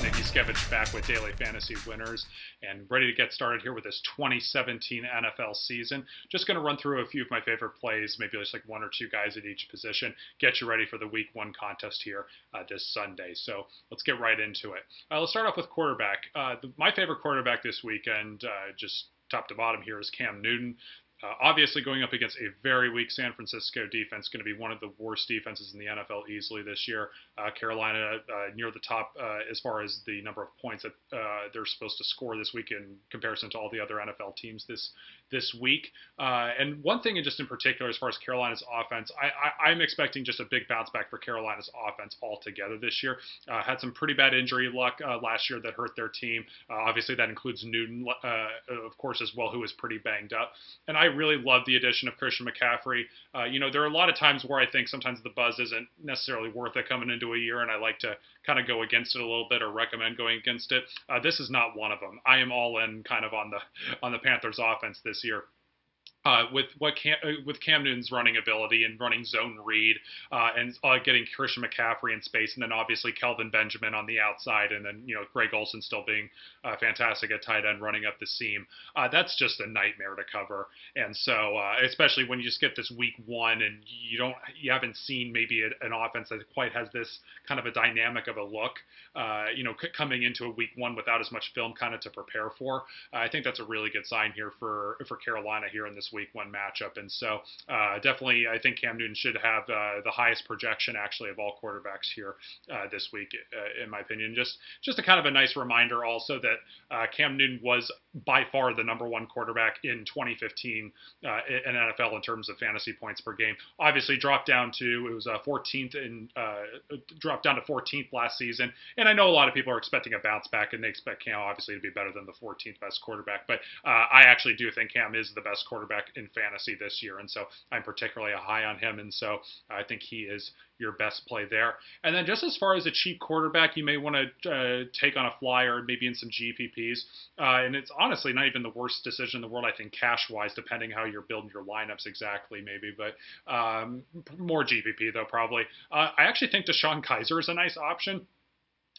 Nicky Skevich back with Daily Fantasy Winners and ready to get started here with this 2017 NFL season. Just going to run through a few of my favorite plays, maybe just like one or two guys at each position, get you ready for the Week 1 contest here this Sunday. So let's get right into it. Let's start off with quarterback. My favorite quarterback this weekend, just top to bottom here, is Cam Newton. Obviously, going up against a very weak San Francisco defense, going to be one of the worst defenses in the NFL easily this year. Carolina near the top as far as the number of points that they're supposed to score this week in comparison to all the other NFL teams this week. And one thing in particular, as far as Carolina's offense, I'm expecting just a big bounce back for Carolina's offense altogether this year. Had some pretty bad injury luck last year that hurt their team. Obviously, that includes Newton, of course, as well, who was pretty banged up. And I really love the addition of Christian McCaffrey. There are a lot of times where I think sometimes the buzz isn't necessarily worth it coming into a year, and I like to kind of go against it a little bit or recommend going against it. This is not one of them. I am all in kind of on the Panthers offense this year. With Cam Newton's running ability and running zone read and getting Christian McCaffrey in space, and then obviously Kelvin Benjamin on the outside, and then Greg Olsen still being fantastic at tight end running up the seam. That's just a nightmare to cover, and so especially when you just get this Week 1 and you haven't seen maybe an offense that quite has this kind of a dynamic of a look, coming into a Week 1 without as much film kind of to prepare for. I think that's a really good sign here for Carolina here in this Week 1 matchup. And so definitely I think Cam Newton should have the highest projection actually of all quarterbacks here this week, in my opinion. Just a kind of a nice reminder also that Cam Newton was by far the number 1 quarterback in 2015 in NFL in terms of fantasy points per game. Obviously dropped down to 14th dropped down to 14th last season. And I know a lot of people are expecting a bounce back, and they expect Cam obviously to be better than the 14th best quarterback. But I actually do think Cam is the best quarterback in fantasy this year, and so I'm particularly high on him, and so I think he is your best play there. And then just as far as a cheap quarterback, you may want to take on a flyer, maybe in some GPPs, and it's honestly not even the worst decision in the world, I think, cash-wise, depending how you're building your lineups exactly, maybe, but more GPP, though, probably. I actually think Deshaun Kaiser is a nice option.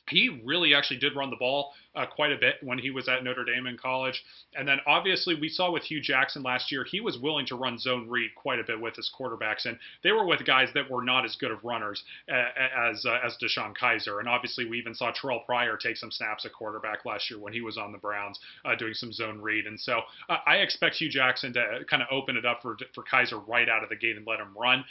He really actually did run the ball quite a bit when he was at Notre Dame in college. And then obviously we saw with Hugh Jackson last year, he was willing to run zone read quite a bit with his quarterbacks. And they were with guys that were not as good of runners as Deshaun Kaiser. And obviously we even saw Terrell Pryor take some snaps at quarterback last year when he was on the Browns doing some zone read. And so I expect Hugh Jackson to kind of open it up for Kaiser right out of the gate and let him run.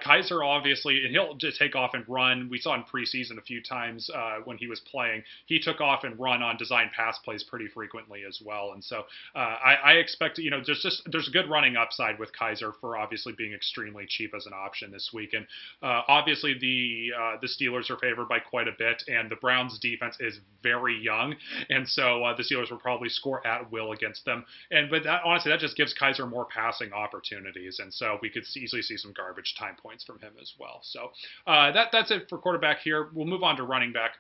Kaiser obviously, and he'll just take off and run. We saw in preseason a few times when he was playing, he took off and run on design pass plays pretty frequently as well. And so I expect, there's a good running upside with Kaiser for obviously being extremely cheap as an option this week. And obviously the Steelers are favored by quite a bit, and the Browns defense is very young. And so the Steelers will probably score at will against them. But honestly, that just gives Kaiser more passing opportunities. And so we could easily see some garbage time points from him as well. So that's it for quarterback here. We'll move on to running back.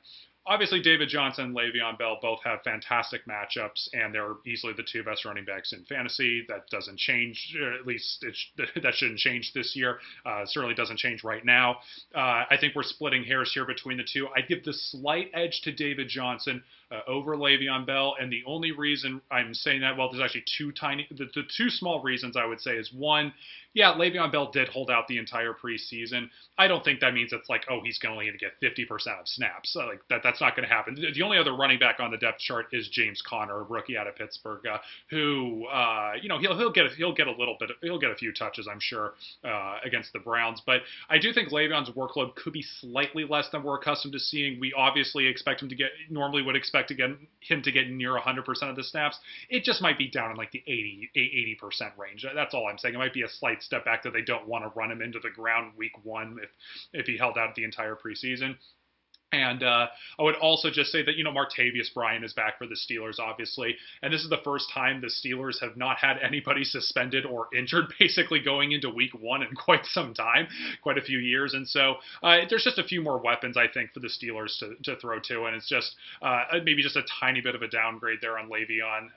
Obviously, David Johnson and Le'Veon Bell both have fantastic matchups, and they're easily the 2 best running backs in fantasy. That doesn't change, at least that shouldn't change this year. Certainly doesn't change right now. I think we're splitting hairs here between the two. I'd give the slight edge to David Johnson over Le'Veon Bell, and the only reason I'm saying that, well, there's actually the two small reasons I would say is, one, yeah, Le'Veon Bell did hold out the entire preseason. I don't think that means it's like, oh, he's only going to get 50% of snaps. Like that's not going to happen. The only other running back on the depth chart is James Conner, a rookie out of Pittsburgh, who he'll get a few touches, I'm sure, against the Browns. But I do think Le'Veon's workload could be slightly less than we're accustomed to seeing. We obviously expect him to get him to get near 100% of the snaps. It just might be down in like the 80% range. That's all I'm saying. It might be a slight step back that they don't want to run him into the ground Week 1 if he held out the entire preseason. And I would also just say that, Martavius Bryant is back for the Steelers, obviously. And this is the first time the Steelers have not had anybody suspended or injured, basically going into Week 1 in quite some time, quite a few years. And so there's just a few more weapons, I think, for the Steelers to throw to. And it's just maybe just a tiny bit of a downgrade there on Le'Veon,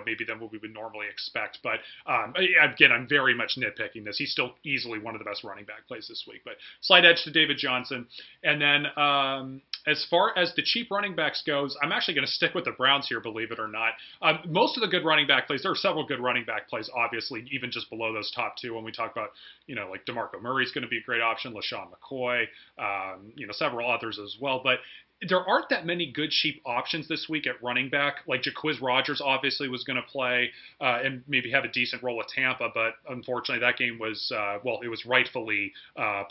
maybe than what we would normally expect. But again, I'm very much nitpicking this. He's still easily one of the best running back plays this week. But slight edge to David Johnson. And then As far as the cheap running backs goes, I'm actually going to stick with the Browns here, believe it or not. Most of the good running back plays, there are several good running back plays, obviously, even just below those top two. When we talk about, like DeMarco Murray's going to be a great option, LaShawn McCoy, several others as well. But there aren't that many good cheap options this week at running back. Like Jacquizz Rodgers obviously was going to play and maybe have a decent role with Tampa, but unfortunately that game was it was rightfully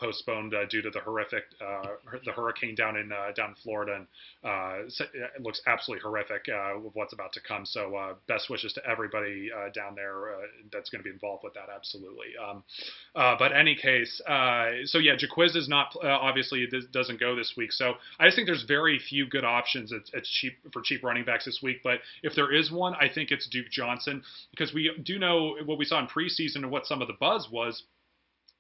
postponed due to the hurricane down in Florida, and it looks absolutely horrific with what's about to come. So best wishes to everybody down there that's going to be involved with that. Absolutely. But any case, Jacquizz is not obviously it doesn't go this week. So I just think there's very few good options at cheap running backs this week. But if there is one, I think it's Duke Johnson, because we do know what we saw in preseason and what some of the buzz was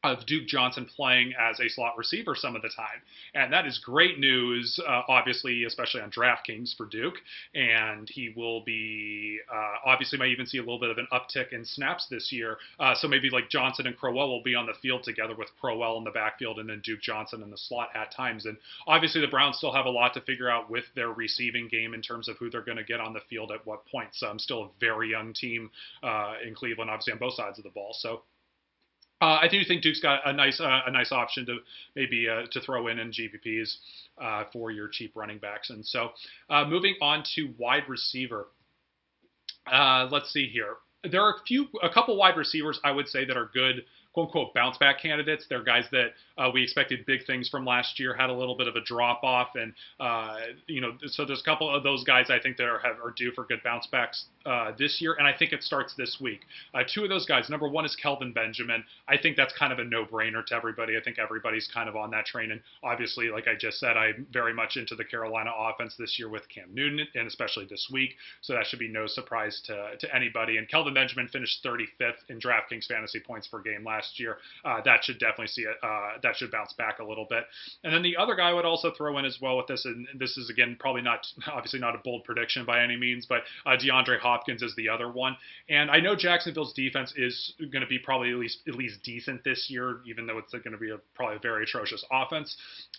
of Duke Johnson playing as a slot receiver some of the time. And that is great news, obviously, especially on DraftKings for Duke. And he will be, obviously might even see a little bit of an uptick in snaps this year. So maybe like Johnson and Crowell will be on the field together with Crowell in the backfield and then Duke Johnson in the slot at times. And obviously the Browns still have a lot to figure out with their receiving game in terms of who they're going to get on the field at what point. So I'm still a very young team in Cleveland, obviously on both sides of the ball. So I do think Duke's got a nice option to maybe to throw in GPPs for your cheap running backs. And so moving on to wide receiver, let's see here. There are a couple wide receivers I would say that are good, quote unquote, bounce back candidates. They're guys that we expected big things from last year, had a little bit of a drop off, and so there's a couple of those guys I think that are due for good bounce backs this year, and I think it starts this week. Two of those guys, number one is Kelvin Benjamin. I think that's kind of a no-brainer to everybody. I think everybody's kind of on that train, and obviously, like I just said, I'm very much into the Carolina offense this year with Cam Newton, and especially this week, so that should be no surprise to anybody. And Kelvin Benjamin finished 35th in DraftKings fantasy points per game last year. That should definitely see it. That should bounce back a little bit. And then the other guy I would also throw in as well with this, and this is again probably obviously not a bold prediction by any means, but DeAndre Hopkins is the other one. And I know Jacksonville's defense is going to be probably at least decent this year, even though it's going to be probably a very atrocious offense.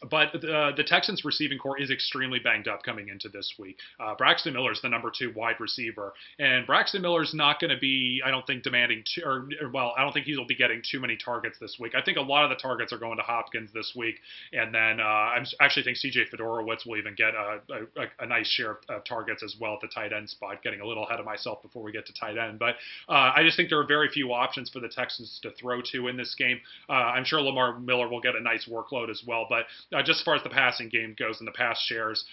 But the Texans receiving core is extremely banged up coming into this week. Braxton Miller is the number 2 wide receiver, and Braxton Miller's not going to be, I don't think, demanding I don't think he'll be getting too many targets this week. I think a lot of the targets are going to Hopkins this week, and then I actually think C.J. Fedorowicz will even get a nice share of targets as well at the tight end spot. Getting a little ahead of myself before we get to tight end, but I just think there are very few options for the Texans to throw to in this game. I'm sure Lamar Miller will get a nice workload as well, but just as far as the passing game goes and the pass shares,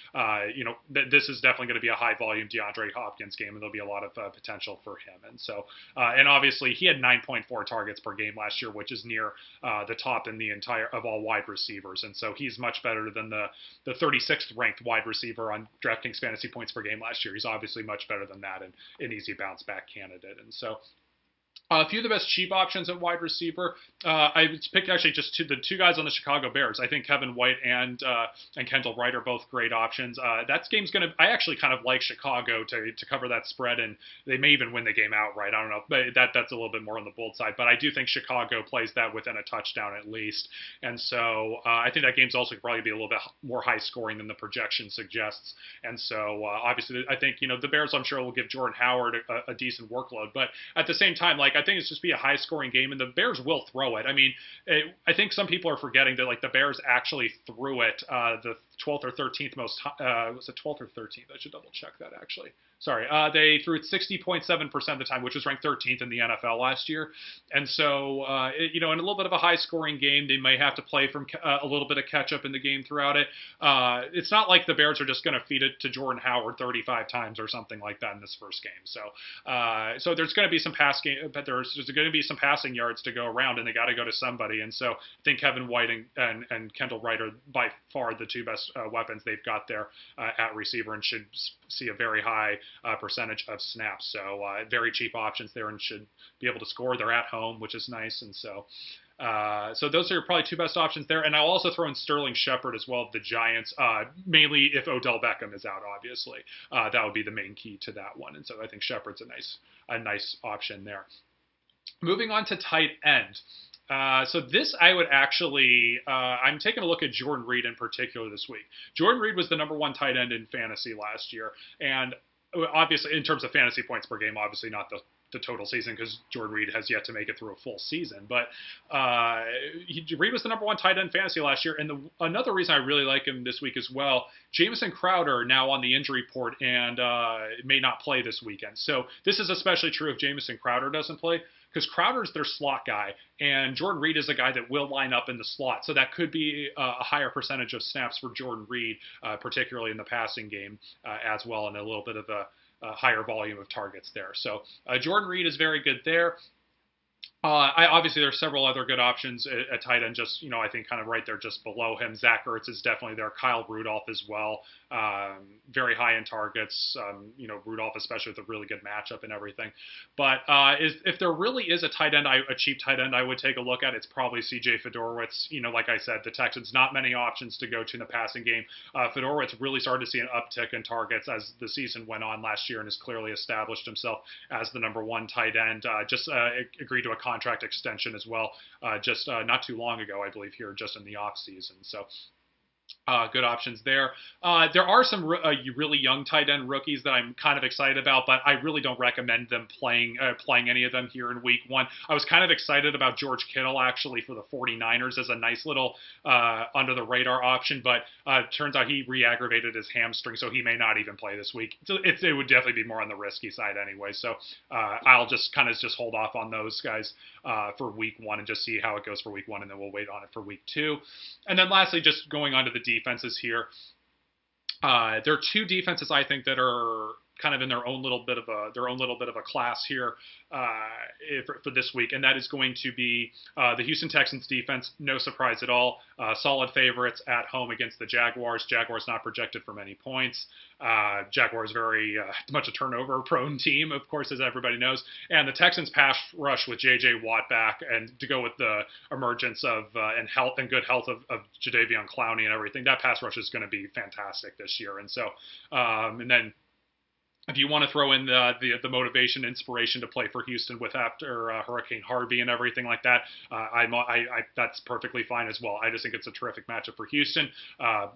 this is definitely going to be a high volume DeAndre Hopkins game, and there'll be a lot of potential for him. And so, and obviously he had 9.4 targets per game last year, which is near the top in the entire of all wide receivers. And so he's much better than the 36th ranked wide receiver on DraftKings fantasy points per game last year. He's obviously much better than that and an easy bounce back candidate. And so a few of the best cheap options at wide receiver. I picked actually just the two guys on the Chicago Bears. I think Kevin White and Kendall Wright are both great options. That game's going to. I actually kind of like Chicago to cover that spread, and they may even win the game outright. I don't know, but that's a little bit more on the bold side. But I do think Chicago plays that within a touchdown at least, and so I think that game's also probably be a little bit more high scoring than the projection suggests. And so obviously, I think the Bears, I'm sure, will give Jordan Howard a decent workload, but at the same time, I think it's just be a high-scoring game, and the Bears will throw it. I mean, I think some people are forgetting that the Bears actually threw it the 12th or 13th most. Was it 12th or 13th? I should double check that actually. Sorry, they threw it 60.7% of the time, which was ranked 13th in the NFL last year. And so, in a little bit of a high-scoring game, they may have to play from a little bit of catch-up in the game throughout it. It's not like the Bears are just going to feed it to Jordan Howard 35 times or something like that in this first game. So there's going to be some pass game, but there's going to be some passing yards to go around, and they got to go to somebody. And so I think Kevin White and Kendall Wright are by far the two best weapons they've got there at receiver, and should see a very high percentage of snaps. So very cheap options there, and should be able to score. They're at home, which is nice. And so those are probably two best options there. And I'll also throw in Sterling Shepard as well of the Giants, mainly if Odell Beckham is out, obviously. That would be the main key to that one. And so I think Shepard's a nice option there. Moving on to tight end. So this I would actually, I'm taking a look at Jordan Reed in particular this week. Jordan Reed was the #1 tight end in fantasy last year, and obviously in terms of fantasy points per game, obviously not the total season because Jordan Reed has yet to make it through a full season. But Reed was the #1 tight end in fantasy last year, and another reason I really like him this week as well, Jamison Crowder now on the injury report and may not play this weekend. So this is especially true if Jamison Crowder doesn't play, because Crowder's their slot guy, and Jordan Reed is a guy that will line up in the slot. So that could be a higher percentage of snaps for Jordan Reed, particularly in the passing game as well, and a little bit of a higher volume of targets there. So Jordan Reed is very good there. Obviously, there's several other good options at tight end, just, I think kind of right there just below him. Zach Ertz is definitely there. Kyle Rudolph as well. Very high in targets. Rudolph, especially with a really good matchup and everything. But if there really is a tight end, a cheap tight end I would take a look at, it's probably CJ Fedorowicz. Like I said, the Texans, not many options to go to in the passing game. Fedorowicz really started to see an uptick in targets as the season went on last year and has clearly established himself as the #1 tight end. Just agreed to a contract extension as well, just not too long ago, I believe, here just in the off season. So good options there. There are some really young tight end rookies that I'm kind of excited about, but I really don't recommend them playing any of them here in week 1. I was kind of excited about George Kittle actually for the 49ers as a nice little under the radar option, but turns out he re-aggravated his hamstring, so he may not even play this week. So it would definitely be more on the risky side anyway. So I'll just kind of hold off on those guys for week 1 and just see how it goes for week 1, and then we'll wait on it for week 2. And then lastly, just going on to the defenses here. There are 2 defenses I think that are kind of in their own little bit of a class here for this week, and that is going to be the Houston Texans defense. No surprise at all. Solid favorites at home against the Jaguars. Jaguars not projected for many points. Jaguars very much a turnover-prone team, of course, as everybody knows. And the Texans pass rush with J.J. Watt back, and to go with the emergence of and good health of Jadeveon Clowney and everything, that pass rush is going to be fantastic this year. And so, and then, if you want to throw in the motivation, inspiration to play for Houston with after Hurricane Harvey and everything like that, that's perfectly fine as well. I just think it's a terrific matchup for Houston.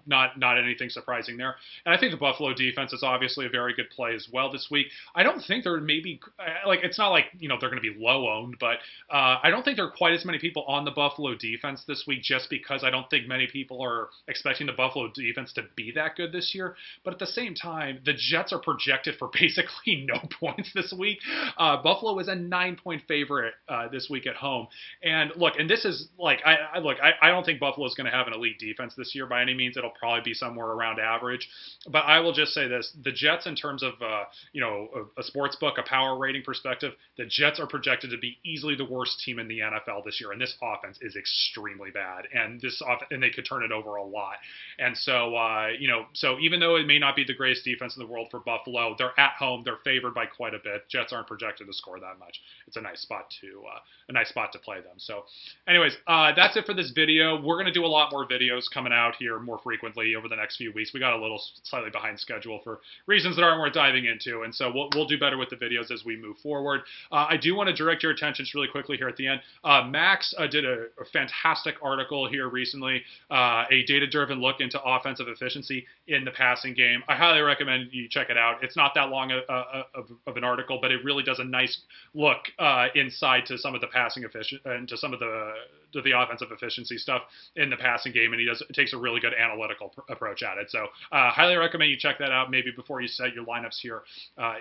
Not anything surprising there. And I think the Buffalo defense is obviously a very good play as well this week. I don't think there may be it's not like they're going to be low owned, but I don't think there are quite as many people on the Buffalo defense this week, just because I don't think many people are expecting the Buffalo defense to be that good this year. But at the same time, the Jets are projected for basically no points this week. Buffalo is a 9-point favorite this week at home. And look, and this is I don't think Buffalo is going to have an elite defense this year by any means. It'll probably be somewhere around average. But I will just say this: the Jets, in terms of a sports book, a power rating perspective, the Jets are projected to be easily the worst team in the NFL this year. And this offense is extremely bad, and they could turn it over a lot. And so so even though it may not be the greatest defense in the world for Buffalo, they're at home. They're favored by quite a bit. Jets aren't projected to score that much. It's a nice spot to play them. So, anyways, that's it for this video. We're gonna do a lot more videos coming out here more frequently over the next few weeks. We got a little slightly behind schedule for reasons that aren't worth diving into, and so we'll do better with the videos as we move forward. I do want to direct your attention just really quickly here at the end. Max did a fantastic article here recently, a data-driven look into offensive efficiency in the passing game. I highly recommend you check it out. It's not that long of an article, but it really does a nice look inside to some of the passing and to some of the offensive efficiency stuff in the passing game, and it takes a really good analytical approach at it. So highly recommend you check that out maybe before you set your lineups here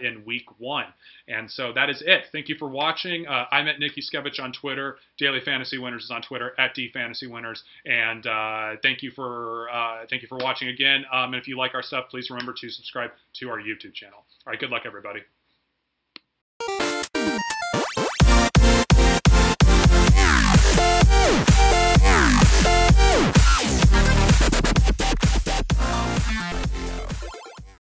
in week 1. And so that is it. Thank you for watching. I'm at Nicky Skevich on Twitter. Daily Fantasy Winners is on Twitter at DFantasyWinners. And thank you for watching again. And if you like our stuff, please remember to subscribe to our YouTube channel. All right, good luck, everybody.